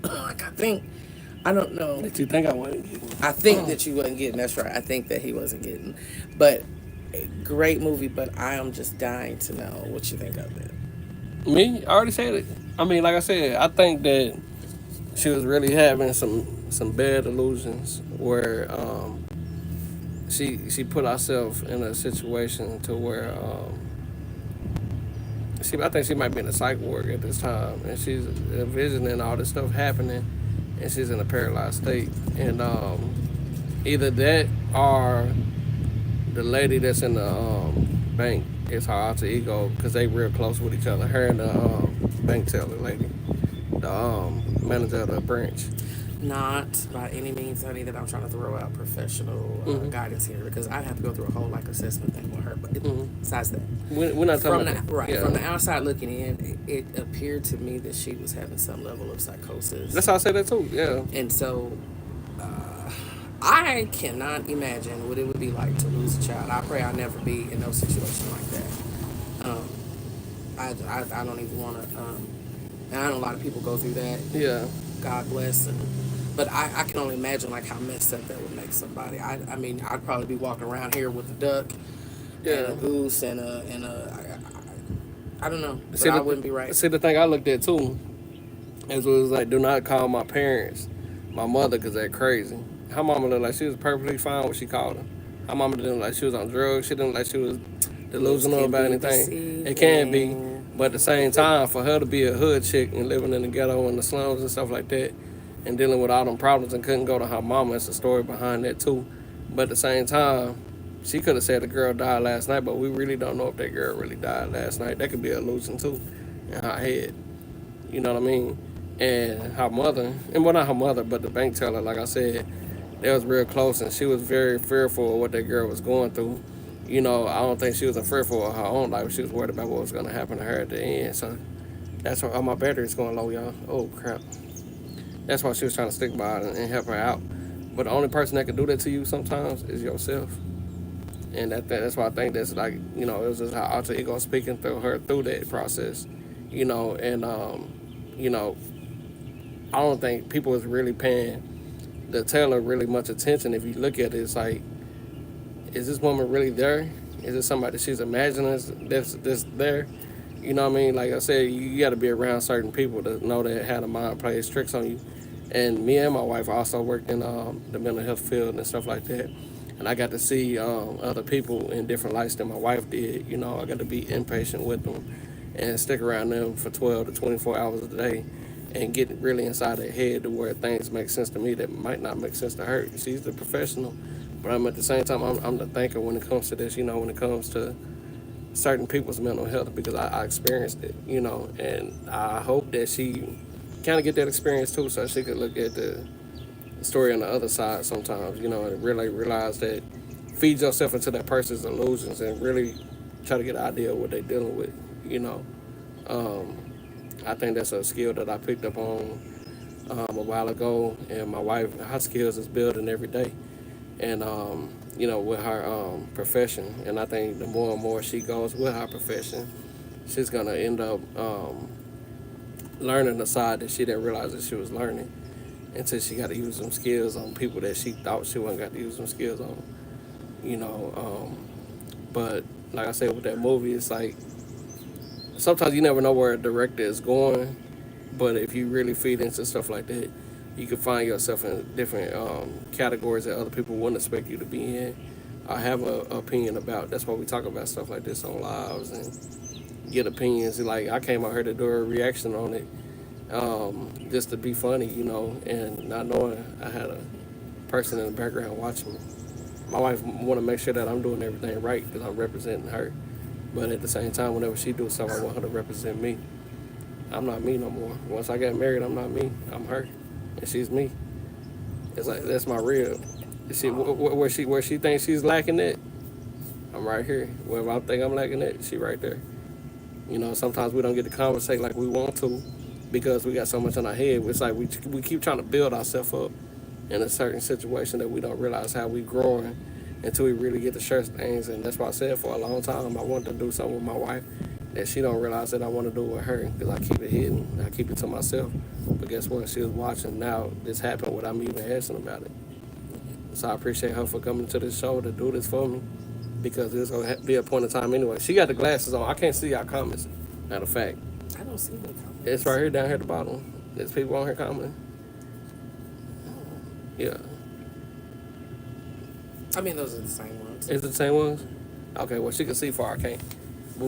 Like I don't know. Did you think I wasn't getting? I think that you wasn't getting. That's right. I think that he wasn't getting. But great movie. But I am just dying to know what you think of it. Me? I already said it. I mean, like I said, I think that she was really having some bad illusions where she put herself in a situation to where I think she might be in a psych ward at this time, and she's envisioning all this stuff happening, and she's in a paralyzed state. And either that or the lady that's in the bank is her alter ego, because they real close with each other. Her and the bank teller lady, the manager of the branch. Not by any means, honey, that I'm trying to throw out professional guidance here, because I'd have to go through a whole assessment thing with her. But besides that, We're not talking about that. Yeah. From the outside looking in, it appeared to me that she was having some level of psychosis. That's how I said that too. Yeah. And so, I cannot imagine what it would be like to lose a child. I pray I never be in no situation like that. I don't even want to. And I know a lot of people go through that. Yeah. God bless. But I can only imagine how messed up that would make somebody. I mean, I'd probably be walking around here with a duck and a goose and I don't know, but See I the wouldn't be right. see the thing I looked at too, is was like, do not call my parents my mother because they're crazy. Her mama looked like she was perfectly fine when she called her. Her mama didn't look like she was on drugs. She didn't look like she was Looks delusional can about be anything. It can be, deceiving. but at the same time, for her to be a hood chick and living in the ghetto and the slums and stuff like that, and dealing with all them problems and couldn't go to her mama, it's a story behind that too. But at the same time, she could have said the girl died last night, but we really don't know if that girl really died last night. That could be an illusion too in her head. You know what I mean? And her mother, and well, not her mother, but the bank teller, like I said, they was real close, and she was very fearful of what that girl was going through. You know, I don't think she was fearful of her own life. She was worried about what was going to happen to her at the end. So that's why my battery's going low, y'all. Oh crap! That's why she was trying to stick by her and help her out. But the only person that can do that to you sometimes is yourself. And that's why I think that's like, it was just her alter ego speaking through her through that process. And you know, I don't think people was really paying the teller really much attention. If you look at it, it's like, is this woman really there? Is it somebody that she's imagining that's there? You know what I mean? Like I said, you got to be around certain people to know that how the mind plays tricks on you. And me and my wife also worked in the mental health field and stuff like that. And I got to see other people in different lights than my wife did. I got to be impatient with them and stick around them for 12 to 24 hours a day and get really inside their head to where things make sense to me that might not make sense to her. She's the professional, but I'm at the same time, I'm the thinker when it comes to this, when it comes to certain people's mental health because I experienced it, and I hope that she kind of get that experience too so she could look at the story on the other side sometimes, and really realize that feed yourself into that person's illusions and really try to get an idea of what they're dealing with, you know. Um, I think that's a skill that I picked up on a while ago, and my wife, her skills is building every day, and with her profession. And I think the more and more she goes with her profession, she's gonna end up learning the side that she didn't realize that she was learning until she got to use some skills on people that she thought she wasn't got to use some skills on, you know. But like I said, with that movie, it's like sometimes you never know where a director is going, but if you really feed into stuff like that, you can find yourself in different categories that other people wouldn't expect you to be in. I have an opinion about. That's why we talk about stuff like this on lives and get opinions. Like I came out here to do a reaction on it, just to be funny, and not knowing I had a person in the background watching me. My wife want to make sure that I'm doing everything right because I'm representing her. But at the same time, whenever she do something, I want her to represent me. I'm not me no more. Once I got married, I'm not me. I'm her, and she's me. It's like that's my real. She where she thinks she's lacking it, I'm right here. Where I think I'm lacking it, she right there. Sometimes we don't get to conversate like we want to because we got so much on our head. It's like we keep trying to build ourselves up in a certain situation that we don't realize how we growing until we really get to share things. And that's why I said for a long time I wanted to do something with my wife that she don't realize that I want to do with her because I keep it hidden. I keep it to myself. But guess what? She was watching. Now this happened without me even asking about it. So I appreciate her for coming to this show to do this for me because it's gonna be a point in time anyway. She got the glasses on. I can't see our comments. Matter of fact, I don't see any it's comments. right here down here at the bottom. There's people on here commenting. Yeah. I mean, those are the same ones. Is it the same ones? Okay, well, she can see far, I can't. But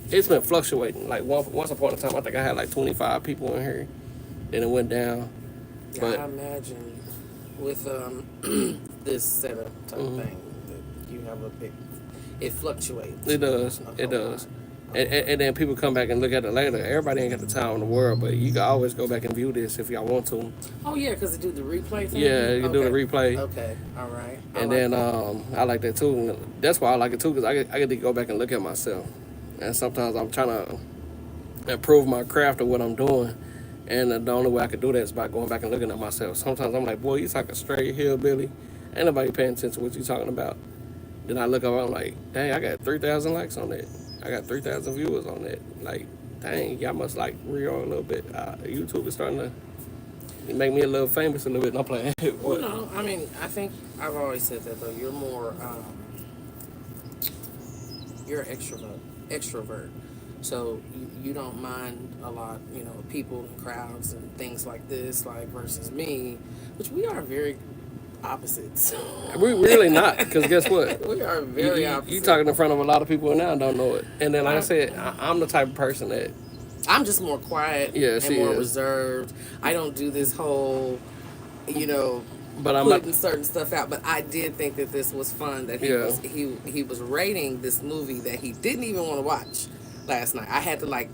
it's been fluctuating. Like, once upon a time, I think I had like 25 people in here. Then it went down. Yeah, But, I imagine with this setup type thing that you have a big. It fluctuates. it does. It does. And then people come back and look at it later. Everybody ain't got the time in the world, but you can always go back and view this if y'all want to. Oh yeah, because they do the replay thing. Yeah, you do the replay. Okay, all right. And then I like that too. That's why I like it too, because I get to go back and look at myself. And sometimes I'm trying to improve my craft of what I'm doing. And the only way I can do that is by going back and looking at myself. Sometimes I'm like, boy, you talking straight hillbilly. Ain't nobody paying attention to what you talking about. Then I look up, I'm like, dang, I got 3,000 likes on that. I got 3,000 viewers on that. Like, dang, y'all must like real a little bit. YouTube is starting to make me a little famous a little bit. No playing. Well, no, I mean, I think I've always said that though. You're more, you're an extrovert. So you don't mind a lot, you know, people and crowds and things like this, like versus me, which we are very opposites. We really not, because guess what? We are You, very you, you opposite. talking in front of a lot of people now and don't know it. And then, like I I, said, I'm the type of person that, I'm just more quiet yeah, and she more is. reserved. I don't do this whole, you know, But I'm not, putting certain stuff out. But I did think that this was fun. That yeah. he was rating this movie that he didn't even want to watch last night. I had to like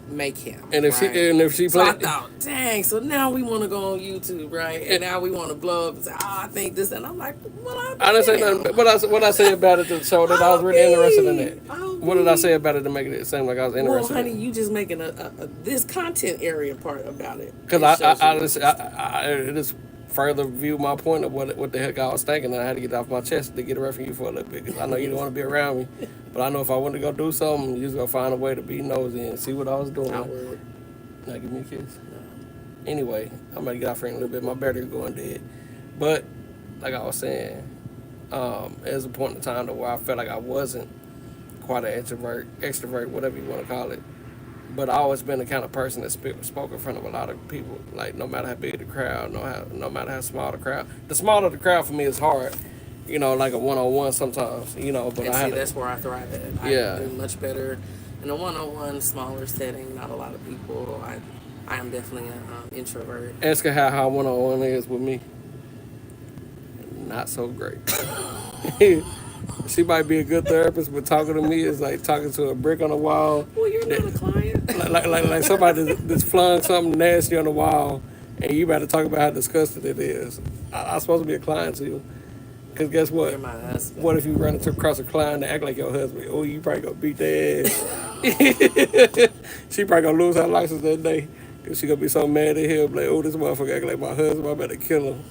make him And if right. she So I played, thought, dang. So now we want to go on YouTube, right? And and now we want to blow up and say, oh, I think this. And I'm like, well, I didn't say damn. nothing. What I say about it to show that I was I'll really interested in be. that. I'll What did I be. say about it to make it seem like I was Well, interested honey, in it? you just making a this content area part about it. Because It shows you it just further view my point of what the heck I was thinking, and I had to get it off my chest to get away from you for a little bit. Because I know you don't want to be around me, but I know if I wanted to go do something, you just gonna find a way to be nosy and see what I was doing. I would. Now give me a kiss. Anyway, I'm gonna get off here in a little bit. My battery going dead, but like I was saying, there's a point in time to where I felt like I wasn't quite an extrovert, whatever you want to call it. But I always been the kind of person that spoke in front of a lot of people. Like no matter how big the crowd, no matter how small the crowd. The smaller the crowd for me is hard. You know, like a one-on-one sometimes. You know, but And I see, had that's where I thrive at. yeah. I do much better in a one-on-one, smaller setting. Not a lot of people. I am definitely an introvert. Ask her how one-on-one is with me. Not so great. She might be a good therapist, but talking to me is like talking to a brick on a wall. Well, you're not a client. Like somebody that's flung something nasty on the wall, and you about to talk about how disgusting it is. I'm supposed to be a client to you, because guess what? You're my husband. What if you run across a client and act like your husband? Oh, you probably gonna beat their ass. She probably gonna lose her license that day, because she gonna be so mad at him. Like, oh, this motherfucker act like my husband. I better kill him.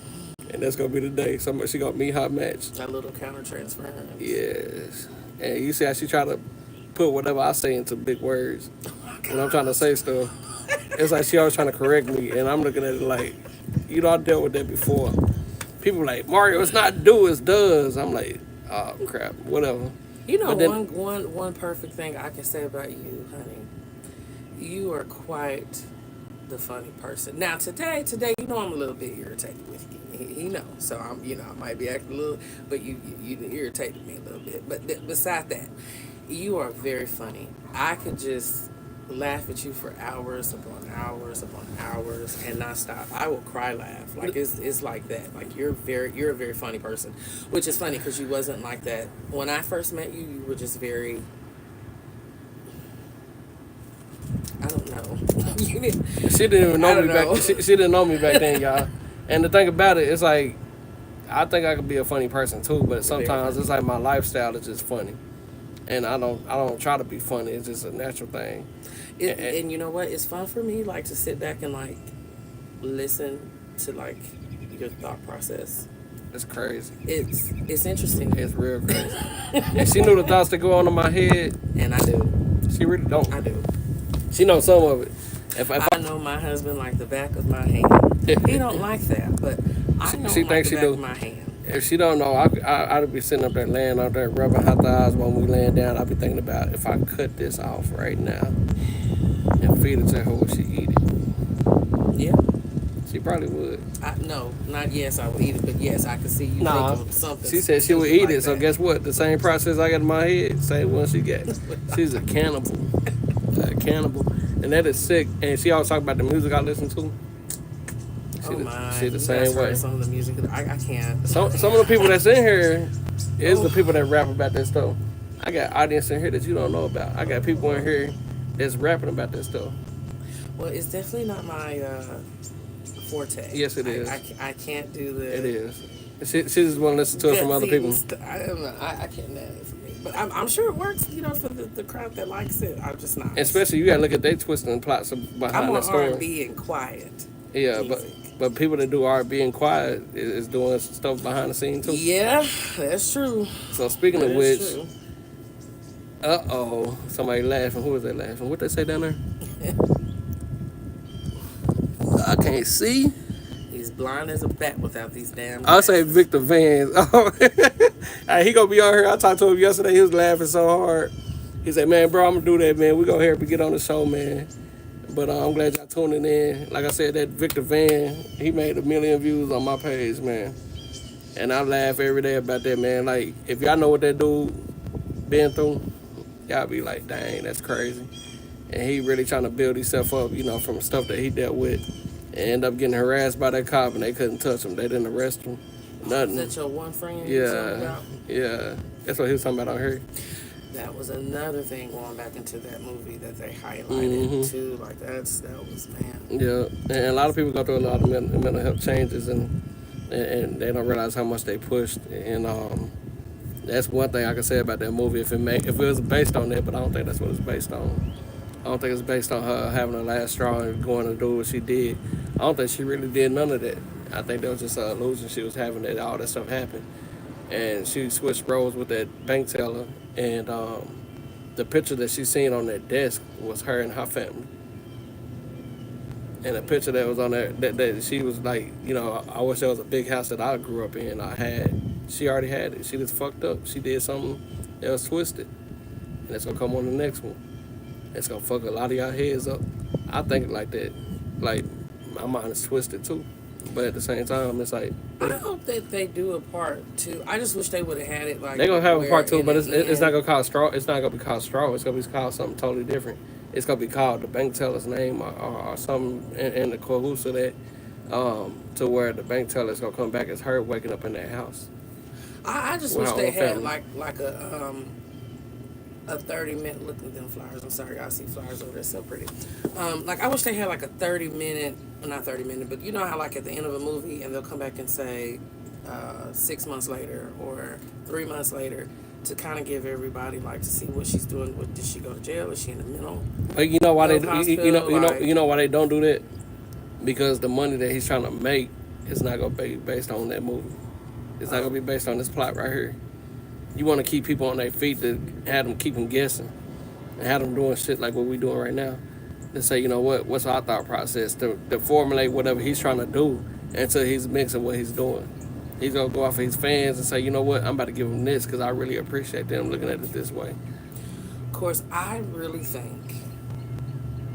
And that's gonna be the day. She gonna meet her match. A little counter transference. Yes. And you see how she try to put whatever I say into big words. When I'm trying to say stuff, it's like she always trying to correct me, and I'm looking at it like, you know, I dealt with that before. People like, Mario, it's not do, it's does. I'm like, oh crap, whatever. You know, But then, one perfect thing I can say about you, honey. You are quite the funny person. Now today, you know, I'm a little bit irritated with you. He knows, so I'm, you know, I might be acting a little, but you irritated me a little bit. But beside that, you are very funny. I could just laugh at you for hours upon hours upon hours and not stop. I will cry laugh. Like it's like that. Like you're a very funny person, which is funny because you wasn't like that when I first met you. You were just very. I don't know. You didn't. she didn't even I know don't me know. back. She didn't know me back then, y'all. And the thing about it, it's like, I think I could be a funny person too, but sometimes it's like my lifestyle is just funny, and I don't try to be funny. It's just a natural thing. And you know what? It's fun for me, like to sit back and like listen to like your thought process. It's crazy. It's interesting. It's real crazy. And she knew the thoughts that go on in my head. And I do. She really don't. I do. She knows some of it. If I know my husband like the back of my hand. He don't like that, but I know she him like thinks the she back do. of my hand. If she don't know, I'd be sitting up there laying out there rubbing her thighs while we laying down. I'd be thinking about if I cut this off right now and feed it to her, would she eat it? Yeah. She probably would. No, not yes, I would eat it, but yes, I could see you Nah, thinking of something. she said she would eat like it. So that. guess what? The same process I got in my head, same one she got. She's a cannibal. A cannibal. And that is sick. And she always talk about the music I listen to. Oh my! She the You same guys way. heard some of the music. I can't. Some of the people that's in here is the people that rap about this stuff. I got audience in here that you don't know about. I got people in here that's rapping about this stuff. Well, it's definitely not my forte. Yes, it is. I can't do the. It is. She just want to listen to it from other people. I can't do it for me. But I'm sure it works, you know, for the crowd that likes it. I'm just not. Especially you got to look at their twisting and plots behind I'm the on story. R&B and quiet. Yeah, music. but people that do R&B and quiet is doing stuff behind the scenes too. Yeah, that's true. So speaking of That which, is true. somebody laughing. Who is that laughing? What they say down there? I can't see. He's blind as a bat without these damn. I'll say glasses. Victor Vans. Oh, hey, he gonna be on here. I talked to him yesterday. He was laughing so hard. He said, man, bro, I'm gonna do that, man. We go here and get on the show, man. But I'm glad y'all tuning in. Like I said, that Victor Van, he made 1 million views on my page, man. And I laugh every day about that, man. Like, if y'all know what that dude been through, y'all be like, dang, that's crazy. And he really trying to build himself up, from stuff that he dealt with. And end up getting harassed by that cop, and they couldn't touch him. They didn't arrest him. Nothing. Is that your one friend you was talking about? Yeah. That's what he was talking about out here. That was another thing going back into that movie that they highlighted too. Like that was man. Yeah, and a lot of people go through a lot of mental health changes, and they don't realize how much they pushed. And that's one thing I can say about that movie. If it was based on that, but I don't think that's what it's based on. I don't think it's based on her having a last straw and going to do what she did. I don't think she really did none of that. I think that was just an illusion she was having that all that stuff happened. And she switched roles with that bank teller, and the picture that she seen on that desk was her and her family. And the picture that was on there, that she was like, I wish there was a big house that I grew up in. I had. She already had it. She just fucked up. She did something that was twisted, and it's gonna come on the next one. It's gonna fuck a lot of y'all heads up. I think like that. Like, my mind is twisted too. But at the same time, it's like, I hope that they do a part two. I just wish they would have had it like they're gonna have a part two, but it's not end. gonna call straw. It's not gonna be called straw. It's gonna be called something totally different. It's gonna be called the bank teller's name, or something in the cahoots of that, to where the bank teller is gonna come back as her waking up in that house. I just with wish her they own had family. like a 30-minute look at them flyers. I'm sorry, I see flyers over there so pretty. Like I wish they had like a 30-minute, well, not 30-minute, but you know how like at the end of a movie and they'll come back and say 6 months later or 3 months later, to kind of give everybody like to see what she's doing. What, did she go to jail? Is she in the mental? But you know why they Hospital, you know why they don't do that? Because the money that he's trying to make is not gonna be based on that movie. It's not gonna be based on this plot right here. You want to keep people on their feet to keep them guessing, and have them doing shit like what we doing right now. To say, what's our thought process to formulate whatever he's trying to do until he's mixing what he's doing. He's gonna go off of his fans and say, you know what, I'm about to give them this because I really appreciate them looking at it this way. Of course, I really think,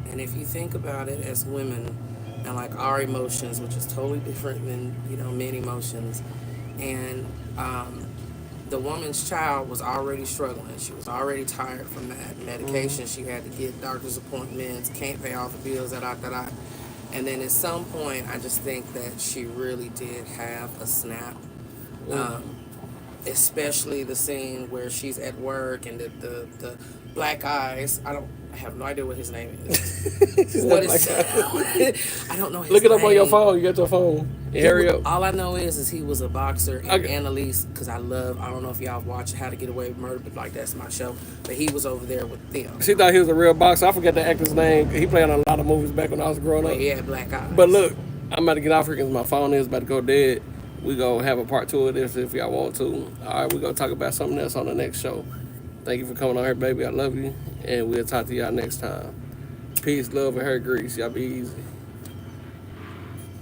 and if you think about it as women and like our emotions, which is totally different than men emotions, and the woman's child was already struggling. She was already tired from that medication. She had to get doctor's appointments, can't pay all the bills, that. And then at some point, I just think that she really did have a snap. Especially the scene where she's at work and the black eyes. I have no idea what his name is. What is I don't know his name. Look it up on your phone. You got your phone. Hurry up. All I know is he was a boxer, and Annalise, because I don't know if y'all watch How to Get Away with Murder, but like that's my show. But he was over there with them. She thought he was a real boxer. I forget the actor's name. He played on a lot of movies back when I was growing up. But he had black eyes. But look, I'm about to get off here because my phone is about to go dead. We gonna have a part two of this if y'all want to. All right, we gonna talk about something else on the next show. Thank you for coming on here, baby. I love you, and we'll talk to y'all next time. Peace, love, and hair grease. Y'all be easy.